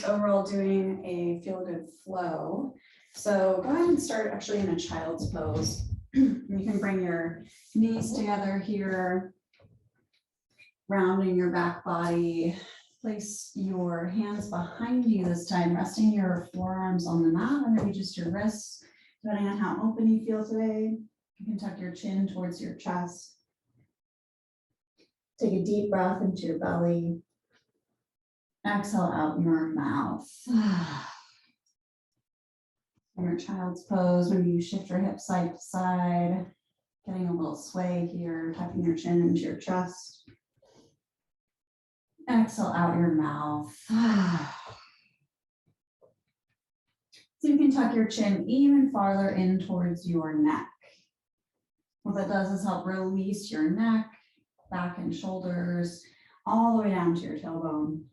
overall doing a feel good flow. So go ahead and start actually in a child's pose. You can bring your knees together here, rounding your back body. Place your hands behind you this time, resting your forearms on the mat, or maybe just your wrists, depending on how open you feel today. You can tuck your chin towards your chest. Take a deep breath into your belly. Exhale out your mouth. In your child's pose, maybe you shift your hips side to side, getting a little sway here, tucking your chin into your chest. Exhale out your mouth. So you can tuck your chin even farther in towards your neck. What that does is help release your neck, back and shoulders, all the way down to your tailbone.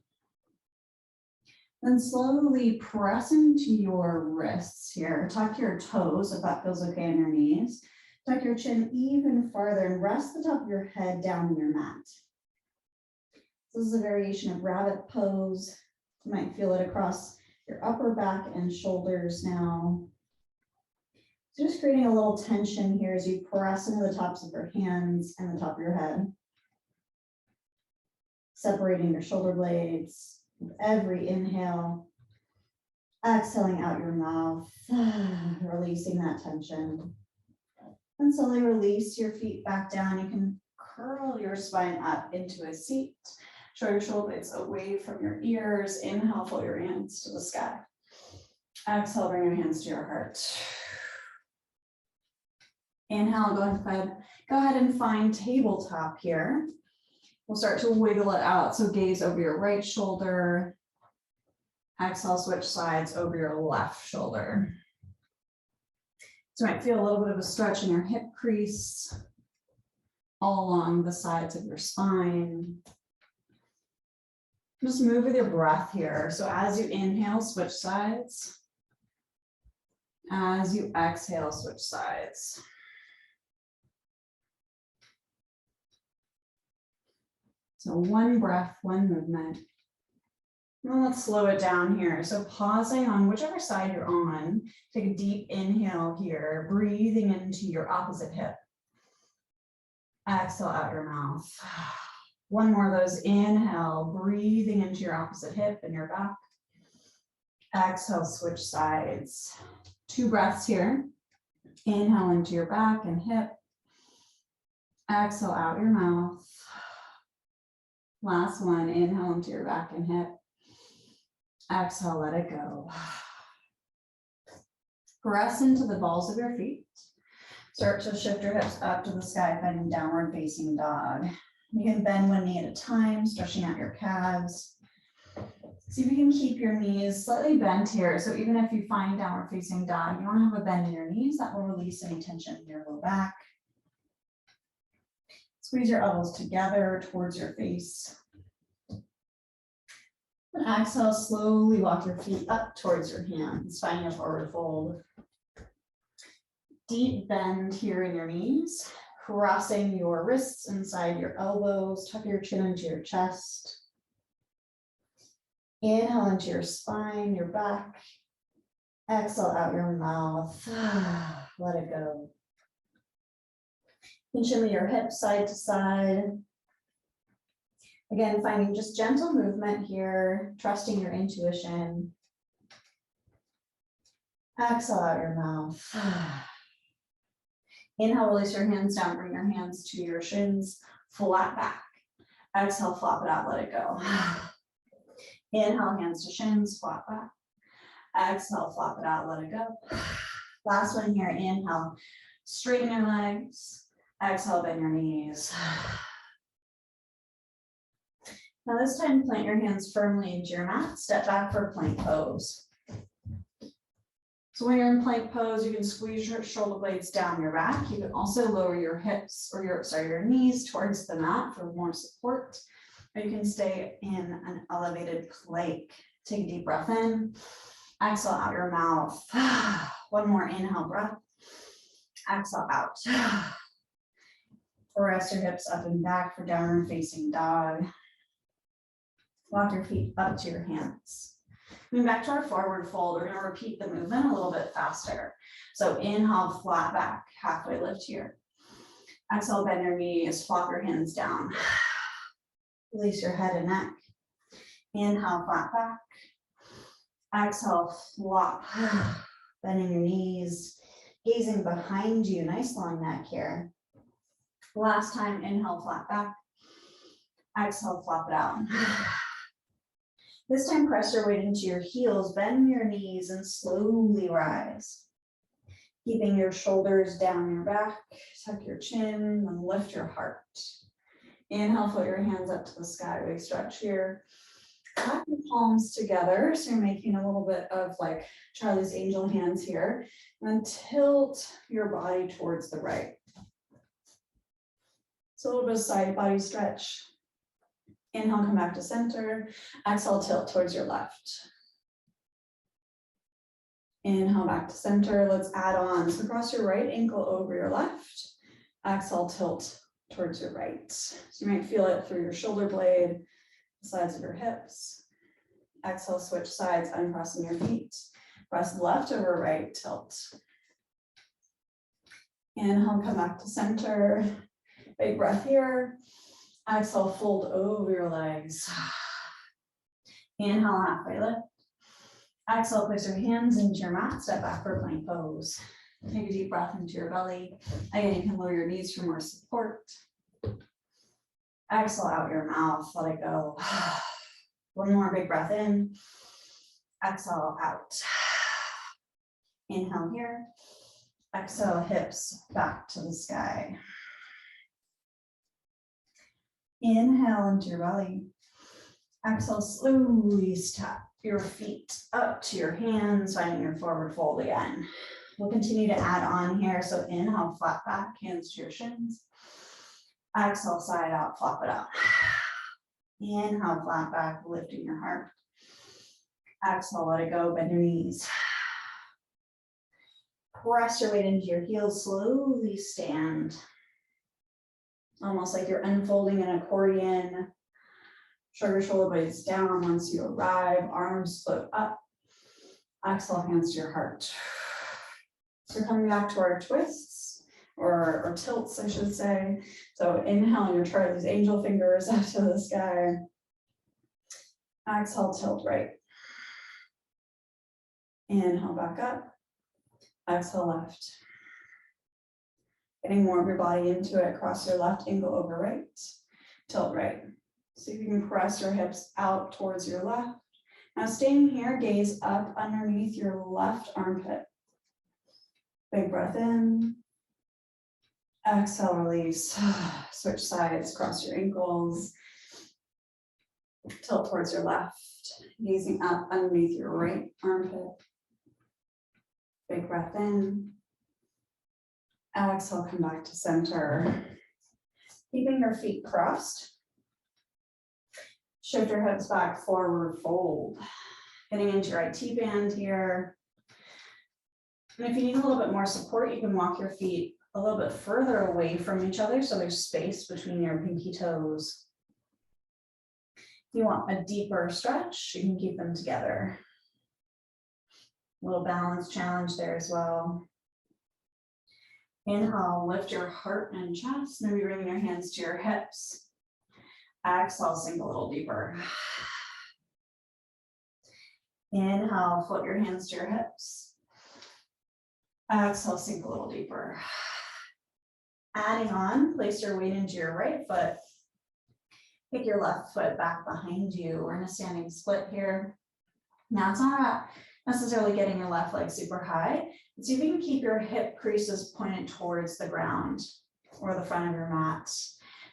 Then slowly press into your wrists here. Tuck your toes if that feels okay on your knees. Tuck your chin even farther and rest the top of your head down on your mat. This is a variation of rabbit pose. You might feel it across your upper back and shoulders now. So just creating a little tension here as you press into the tops of your hands and the top of your head. Separating your shoulder blades with every inhale. Exhaling out your mouth, releasing that tension. And slowly release your feet back down. You can curl your spine up into a seat. Show your shoulder blades away from your ears. Inhale, float your hands to the sky. Exhale, bring your hands to your heart. Inhale, go ahead and find tabletop here. We'll start to wiggle it out. So gaze over your right shoulder. Exhale, switch sides over your left shoulder. So you might feel a little bit of a stretch in your hip crease, all along the sides of your spine. Just move with your breath here. So as you inhale, switch sides. As you exhale, switch sides. So one breath, one movement. Now let's slow it down here. So pausing on whichever side you're on, take a deep inhale here, breathing into your opposite hip. Exhale out your mouth. One more of those. Inhale, breathing into your opposite hip and your back. Exhale, switch sides. 2 breaths here. Inhale into your back and hip. Exhale out your mouth. Last one. Inhale into your back and hip. Exhale, let it go. Press into the balls of your feet. Start to shift your hips up to the sky, finding downward facing dog. You can bend one knee at a time, stretching out your calves. See if you can keep your knees slightly bent here. So even if you find downward facing dog, you want to have a bend in your knees. That will release any tension in your low back. Squeeze your elbows together towards your face. And exhale, slowly walk your feet up towards your hands, finding a forward fold. Deep bend here in your knees, crossing your wrists inside your elbows, tuck your chin into your chest. Inhale into your spine, your back. Exhale out your mouth. Let it go. You can shimmy your hips side to side. Again, finding just gentle movement here, trusting your intuition. Exhale out your mouth. Inhale, release your hands down, bring your hands to your shins, flat back. Exhale, flop it out, let it go. Inhale, hands to shins, flat back. Exhale, flop it out, let it go. Last one here, inhale, straighten your legs. Exhale, bend your knees. Now this time, plant your hands firmly into your mat. Step back for plank pose. So when you're in plank pose, you can squeeze your shoulder blades down your back. You can also lower your hips or your knees towards the mat for more support. Or you can stay in an elevated plank. Take a deep breath in. Exhale out your mouth. One more inhale breath. Exhale out. Rest your hips up and back for downward facing dog. Walk your feet up to your hands. Moving back to our forward fold, we're going to repeat the movement a little bit faster. So inhale, flat back, halfway lift here. Exhale, bend your knees, flop your hands down. Release your head and neck. Inhale, flat back. Exhale, flop. Bending your knees, gazing behind you. Nice long neck here. Last time, inhale, flat back. Exhale, flop it out. This time, press your weight into your heels, bend your knees, and slowly rise. Keeping your shoulders down your back, tuck your chin, and lift your heart. Inhale, float your hands up to the sky, big stretch here. Clap your palms together, so you're making a little bit of like Charlie's Angel hands here, and tilt your body towards the right. So a little bit of side body stretch. Inhale, come back to center. Exhale, tilt towards your left. Inhale, back to center. Let's add on. So cross your right ankle over your left. Exhale, tilt towards your right. So you might feel it through your shoulder blade, the sides of your hips. Exhale, switch sides, uncrossing your feet. Press left over right, tilt. Inhale, come back to center. Big breath here. Exhale, fold over your legs. Inhale, halfway lift. Exhale, place your hands into your mat, step back for plank pose. Take a deep breath into your belly. Again, you can lower your knees for more support. Exhale out your mouth, let it go. One more big breath in. Exhale out. Inhale here. Exhale, hips back to the sky. Inhale into your belly. Exhale, slowly step your feet up to your hands, finding your forward fold again. We'll continue to add on here. So inhale, flat back, hands to your shins. Exhale, side out, flop it up. Inhale, flat back, lifting your heart. Exhale, let it go, bend your knees. Press your weight into your heels, slowly stand. Almost like you're unfolding an accordion. Show your shoulder blades down once you arrive, arms float up. Exhale, hands to your heart. So we're coming back to our twists, or tilts, I should say. So inhale, your Charlie's Angel fingers up to the sky. Exhale, tilt right. Inhale, back up. Exhale, left. Getting more of your body into it, cross your left ankle over right, tilt right. See if you can press your hips out towards your left. Now staying here, gaze up underneath your left armpit. Big breath in. Exhale, release. Switch sides, cross your ankles. Tilt towards your left, gazing up underneath your right armpit. Big breath in. Exhale, come back to center. Keeping your feet crossed. Shift your hips back, forward fold. Getting into your IT band here. And if you need a little bit more support, you can walk your feet a little bit further away from each other so there's space between your pinky toes. If you want a deeper stretch, you can keep them together. A little balance challenge there as well. Inhale, lift your heart and chest, maybe bring your hands to your hips. Exhale, sink a little deeper. Inhale, float your hands to your hips. Exhale, sink a little deeper. Adding on, place your weight into your right foot. Kick your left foot back behind you. We're in a standing split here. Now it's not necessarily getting your left leg super high. See if you can keep your hip creases pointed towards the ground or the front of your mat.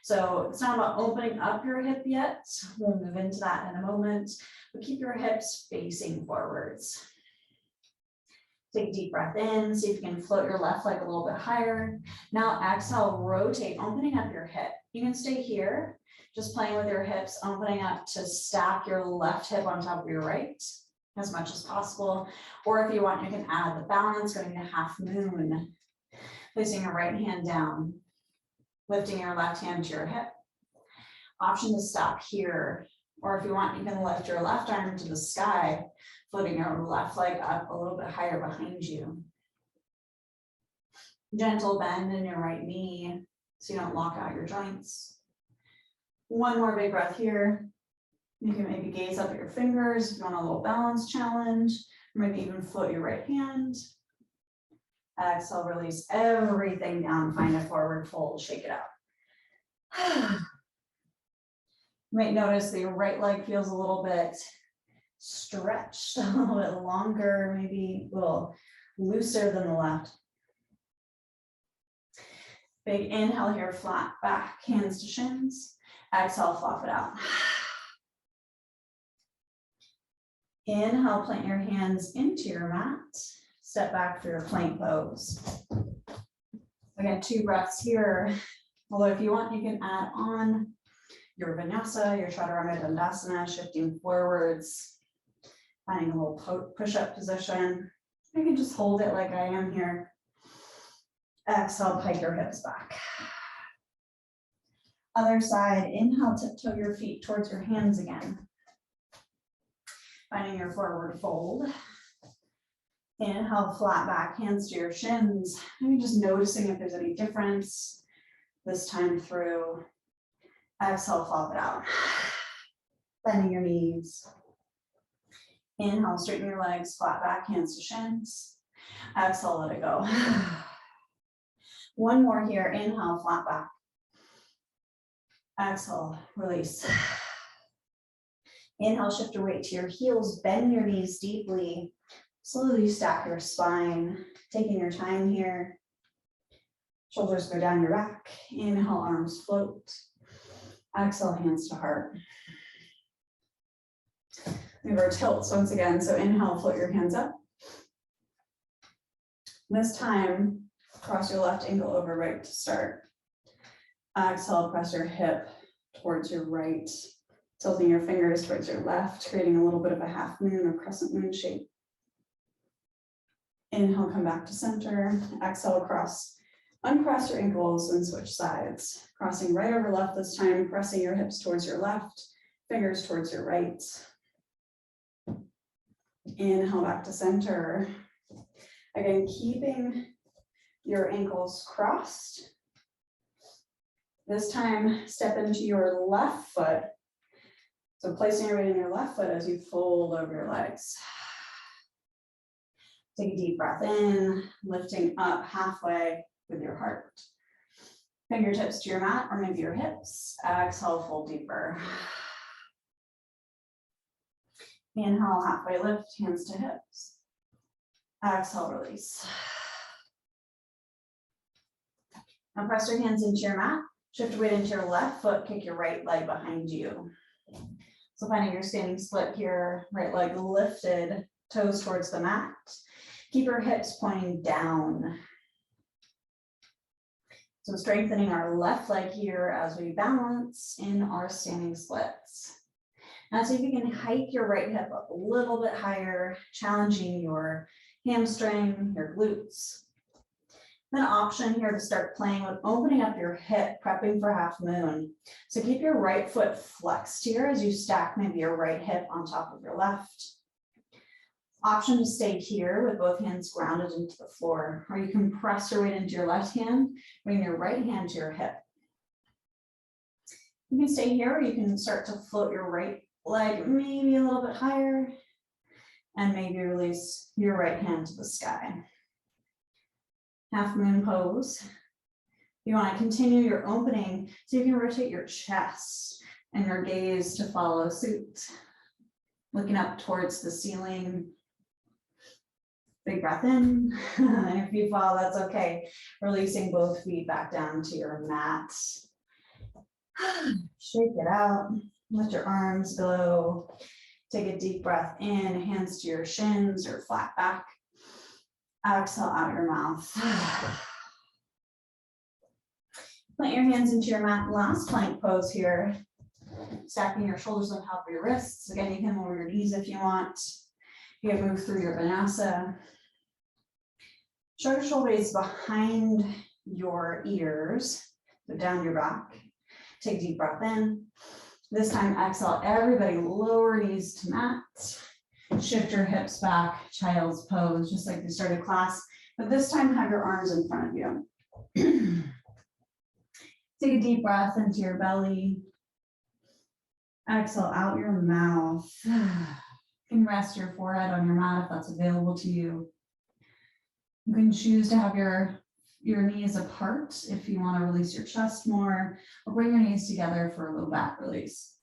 So it's not about opening up your hip yet. We'll move into that in a moment, but keep your hips facing forwards. Take a deep breath in, see if you can float your left leg a little bit higher. Now exhale, rotate, opening up your hip. You can stay here, just playing with your hips, opening up to stack your left hip on top of your right as much as possible. Or if you want, you can add the balance, going to half moon, placing your right hand down, lifting your left hand to your hip. Option to stop here, or if you want, you can lift your left arm to the sky, footing your left leg up a little bit higher behind you. Gentle bend in your right knee so you don't lock out your joints. One more big breath here. You can maybe gaze up at your fingers if you want a little balance challenge, or maybe even float your right hand. Exhale, release everything down, find a forward fold, shake it out. You might notice that your right leg feels a little bit stretched, a little bit longer, maybe a little looser than the left. Big inhale here, flat back, hands to shins. Exhale, flop it out. Inhale, plant your hands into your mat. Step back for your plank pose. Again, 2 breaths here. Although if you want, you can add on your vinyasa, your chaturanga dandasana, shifting forwards, finding a little push-up position. You can just hold it like I am here. Exhale, pike your hips back. Other side, inhale, tiptoe your feet towards your hands again. Finding your forward fold. Inhale, flat back, hands to your shins. Maybe just noticing if there's any difference this time through. Exhale, flop it out. Bending your knees. Inhale, straighten your legs, flat back, hands to shins. Exhale, let it go. One more here, inhale, flat back. Exhale, release. Inhale, shift your weight to your heels, bend your knees deeply. Slowly stack your spine, taking your time here. Shoulders go down your back. Inhale, arms float. Exhale, hands to heart. Move our tilts once again. So inhale, float your hands up. This time, cross your left ankle over right to start. Exhale, press your hip towards your right, tilting your fingers towards your left, creating a little bit of a half moon or crescent moon shape. Inhale, come back to center. Exhale, across. Uncross your ankles and switch sides. Crossing right over left this time, pressing your hips towards your left, fingers towards your right. Inhale, back to center. Again, keeping your ankles crossed. This time, step into your left foot. So placing your weight in your left foot as you fold over your legs. Take a deep breath in, lifting up halfway with your heart. Fingertips to your mat or maybe your hips. Exhale, fold deeper. Inhale, halfway lift, hands to hips. Exhale, release. Now press your hands into your mat. Shift weight into your left foot, kick your right leg behind you. So finding your standing split here, right leg lifted, toes towards the mat. Keep your hips pointing down. So strengthening our left leg here as we balance in our standing splits. Now see if you can hike your right hip up a little bit higher, challenging your hamstring, your glutes. An option here to start playing with opening up your hip, prepping for half moon. So keep your right foot flexed here as you stack maybe your right hip on top of your left. Option to stay here with both hands grounded into the floor, or you can press your weight into your left hand, bring your right hand to your hip. You can stay here, or you can start to float your right leg maybe a little bit higher, and maybe release your right hand to the sky. Half moon pose. You want to continue your opening so you can rotate your chest and your gaze to follow suit. Looking up towards the ceiling. Big breath in. And if you fall, that's okay. Releasing both feet back down to your mat. Shake it out. Let your arms go. Take a deep breath in, hands to your shins or flat back. Exhale out your mouth. Plant your hands into your mat. Last plank pose here. Stacking your shoulders on top of your wrists. Again, you can lower your knees if you want. You can move through your vinyasa. Shoulder blades behind your ears, so down your back. Take a deep breath in. This time, exhale, everybody lower knees to mat. Shift your hips back, child's pose, just like you started class, but this time have your arms in front of you. Take a deep breath into your belly. Exhale out your mouth. You can rest your forehead on your mat if that's available to you. You can choose to have your knees apart if you want to release your chest more, or bring your knees together for a low back release.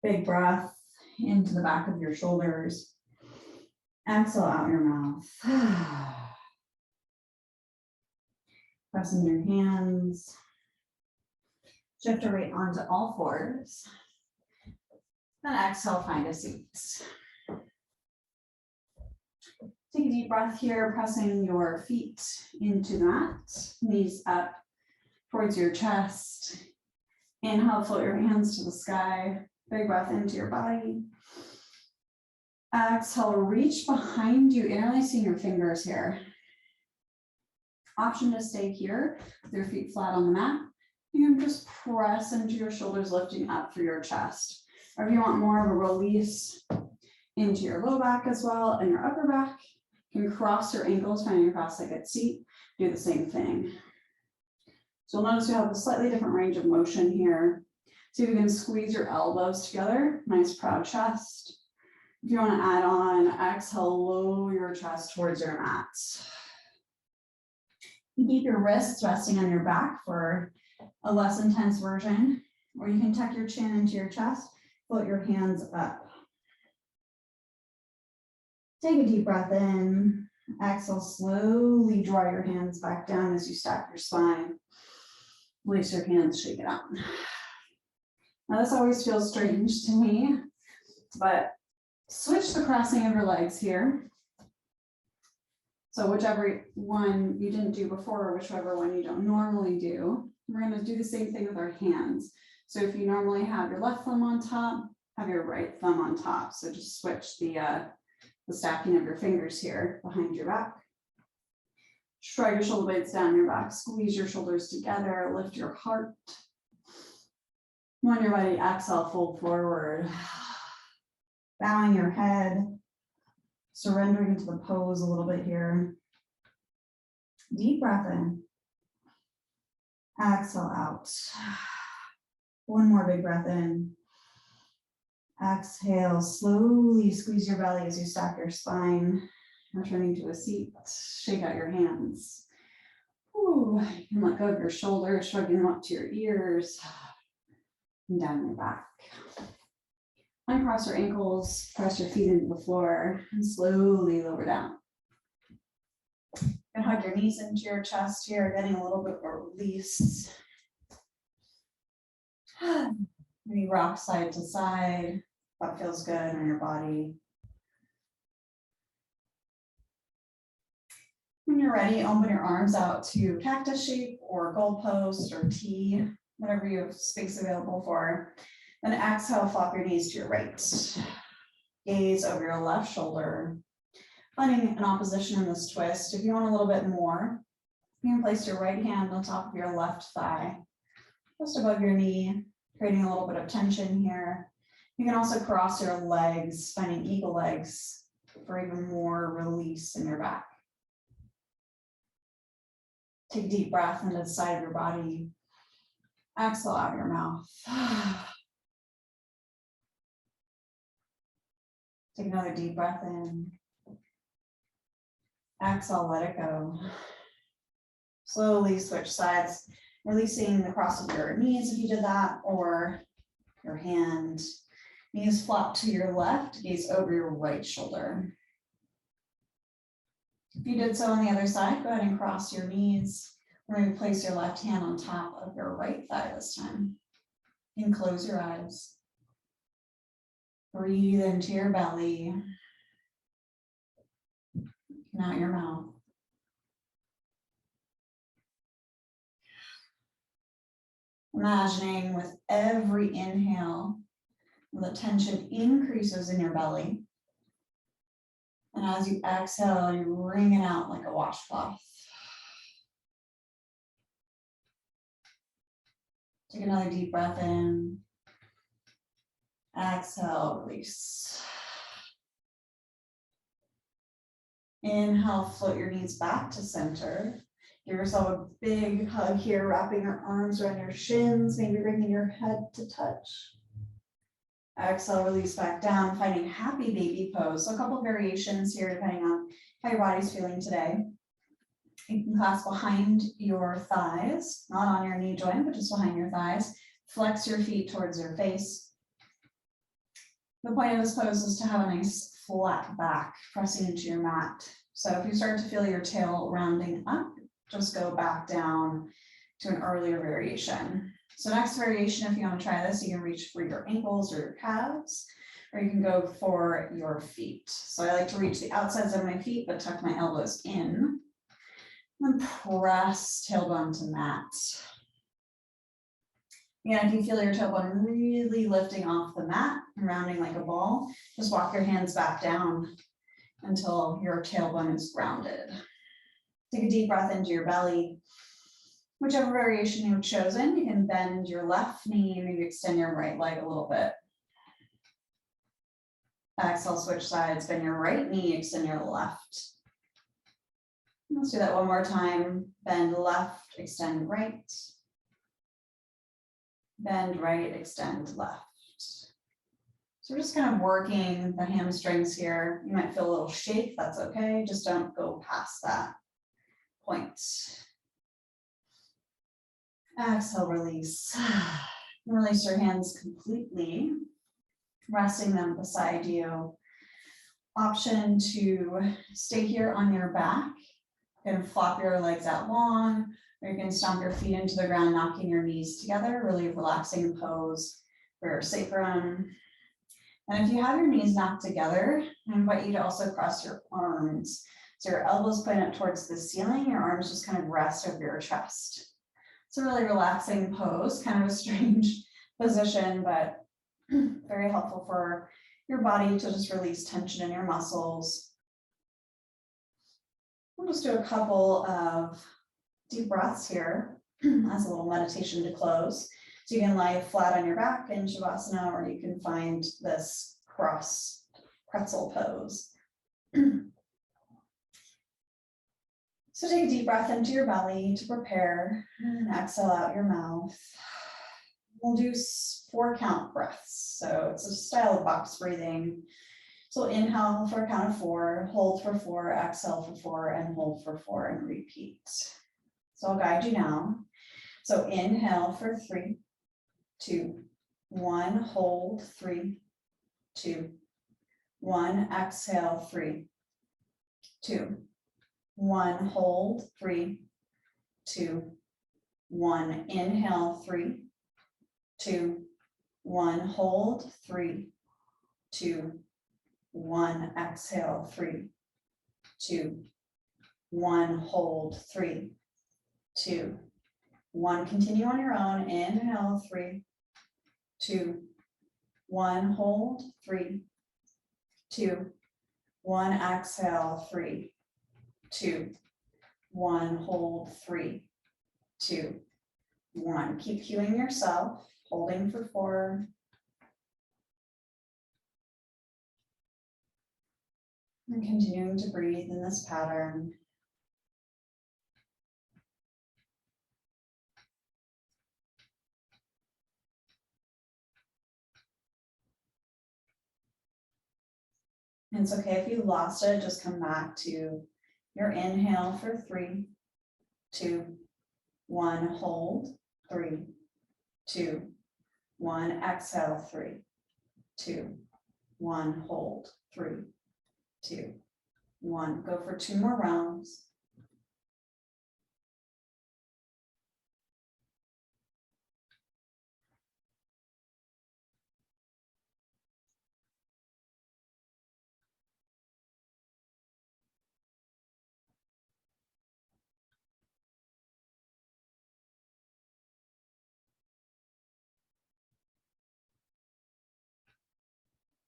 Big breath into the back of your shoulders. Exhale out your mouth. Press in your hands. Shift your weight onto all fours. And exhale, find a seat. Take a deep breath here, pressing your feet into the mat, knees up towards your chest. Inhale, float your hands to the sky. Big breath into your body. Exhale, reach behind you, interlacing your fingers here. Option to stay here with your feet flat on the mat. You can just press into your shoulders, lifting up through your chest. Or if you want more of a release into your low back as well and your upper back, you can cross your ankles, finding a cross-legged seat, do the same thing. So you'll notice you have a slightly different range of motion here. See if you can squeeze your elbows together, nice proud chest. If you want to add on, exhale, lower your chest towards your mat. You keep your wrists resting on your back for a less intense version, or you can tuck your chin into your chest, float your hands up. Take a deep breath in. Exhale, slowly draw your hands back down as you stack your spine. Release your hands, shake it out. Now this always feels strange to me, but switch the crossing of your legs here. So whichever one you didn't do before, or whichever one you don't normally do, we're going to do the same thing with our hands. So if you normally have your left thumb on top, have your right thumb on top. So just switch the stacking of your fingers here behind your back. Shrug your shoulder blades down your back, squeeze your shoulders together, lift your heart. When you're ready, exhale, fold forward. Bowing your head, surrendering to the pose a little bit here. Deep breath in. Exhale out. One more big breath in. Exhale, slowly squeeze your belly as you stack your spine, returning to a seat. Shake out your hands. Ooh, you can let go of your shoulders, shrugging them up to your ears and down your back. Uncross your ankles, press your feet into the floor, and slowly lower down. And hug your knees into your chest here, getting a little bit more release. Maybe rock side to side. That feels good on your body. When you're ready, open your arms out to cactus shape or goalpost or T, whatever you have space available for. Then exhale, flop your knees to your right. Gaze over your left shoulder. Finding an opposition in this twist. If you want a little bit more, you can place your right hand on top of your left thigh, just above your knee, creating a little bit of tension here. You can also cross your legs, finding eagle legs for even more release in your back. Take a deep breath into the side of your body. Exhale out your mouth. Take another deep breath in. Exhale, let it go. Slowly switch sides, releasing the cross of your knees if you did that, or your hand. Knees flop to your left, gaze over your right shoulder. If you did so on the other side, go ahead and cross your knees. Or maybe place your left hand on top of your right thigh this time. And close your eyes. Breathe into your belly. And out your mouth. Imagining with every inhale, the tension increases in your belly. And as you exhale, you wring it out like a washcloth. Take another deep breath in. Exhale, release. Inhale, float your knees back to center. Give yourself a big hug here, wrapping your arms around your shins, maybe bringing your head to touch. Exhale, release back down, finding happy baby pose. So a couple variations here depending on how your body's feeling today. You can clasp behind your thighs, not on your knee joint, but just behind your thighs. Flex your feet towards your face. The point of this pose is to have a nice flat back pressing into your mat. So if you start to feel your tail rounding up, just go back down to an earlier variation. So next variation, if you want to try this, you can reach for your ankles or your calves, or you can go for your feet. So I like to reach the outsides of my feet, but tuck my elbows in. And press tailbone to mat. Again, if you feel your tailbone really lifting off the mat and rounding like a ball, just walk your hands back down until your tailbone is grounded. Take a deep breath into your belly. Whichever variation you've chosen, you can bend your left knee, maybe extend your right leg a little bit. Exhale, switch sides, bend your right knee, extend your left. Let's do that one more time. Bend left, extend right. Bend right, extend left. So we're just kind of working the hamstrings here. You might feel a little shake, that's okay. Just don't go past that point. Exhale, release. Release your hands completely, resting them beside you. Option to stay here on your back. You can flop your legs out long, or you can stomp your feet into the ground, knocking your knees together, really relaxing pose for your sacrum. And if you have your knees knocked together, I invite you to also cross your arms. So your elbows point up towards the ceiling, your arms just kind of rest over your chest. It's a really relaxing pose, kind of a strange position, but very helpful for your body to just release tension in your muscles. We'll just do a couple of deep breaths here as a little meditation to close. So you can lie flat on your back in Shavasana, or you can find this cross pretzel pose. So take a deep breath into your belly to prepare, and exhale out your mouth. We'll do 4 count breaths. So it's a style of box breathing. So inhale for a count of 4, hold for 4, exhale for 4, and hold for 4, and repeat. So I'll guide you now. So inhale for 3, 2, 1, hold 3, 2, 1, exhale 3, 2, 1, hold 3, 2, 1, inhale 3, 2, 1, hold 3, 2, 1, exhale 3, 2, 1, hold 3, 2, 1. Continue on your own. Inhale 3, 2, 1, hold 3, 2, 1, exhale 3, 2, 1, hold 3, 2, 1. Keep cueing yourself, holding for 4. And continuing to breathe in this pattern. And it's okay if you lost it, just come back to your inhale for 3, 2, 1, hold 3, 2, 1, exhale 3, 2, 1, hold 3, 2, 1. Go for 2 more rounds.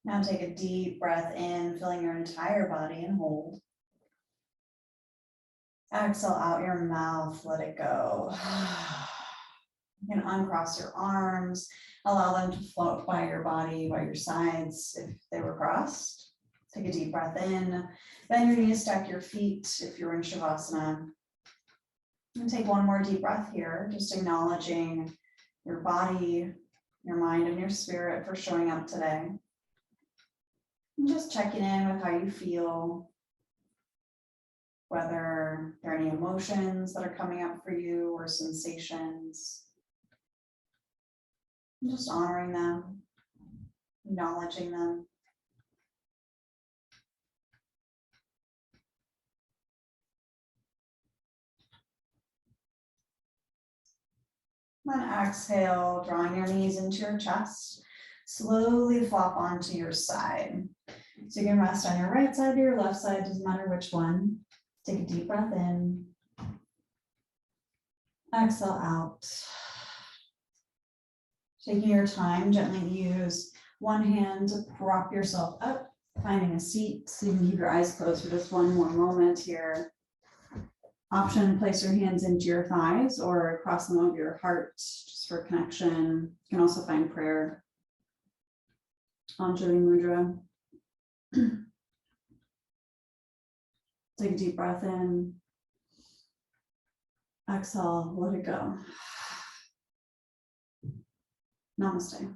Now take a deep breath in, filling your entire body, and hold. Exhale out your mouth, let it go. You can uncross your arms, allow them to float by your body, by your sides if they were crossed. Take a deep breath in, bend your knees, stack your feet if you're in Shavasana. And take one more deep breath here, just acknowledging your body, your mind, and your spirit for showing up today. And just checking in with how you feel, whether there are any emotions that are coming up for you or sensations. And just honoring them, acknowledging them. Then exhale, drawing your knees into your chest. Slowly flop onto your side. So you can rest on your right side or your left side, doesn't matter which one. Take a deep breath in. Exhale out. Taking your time, gently use one hand to prop yourself up, finding a seat so you can keep your eyes closed for just one more moment here. Option, place your hands into your thighs or across them over your heart, just for connection. You can also find prayer. Anjali Mudra. Take a deep breath in. Exhale, let it go. Namaste.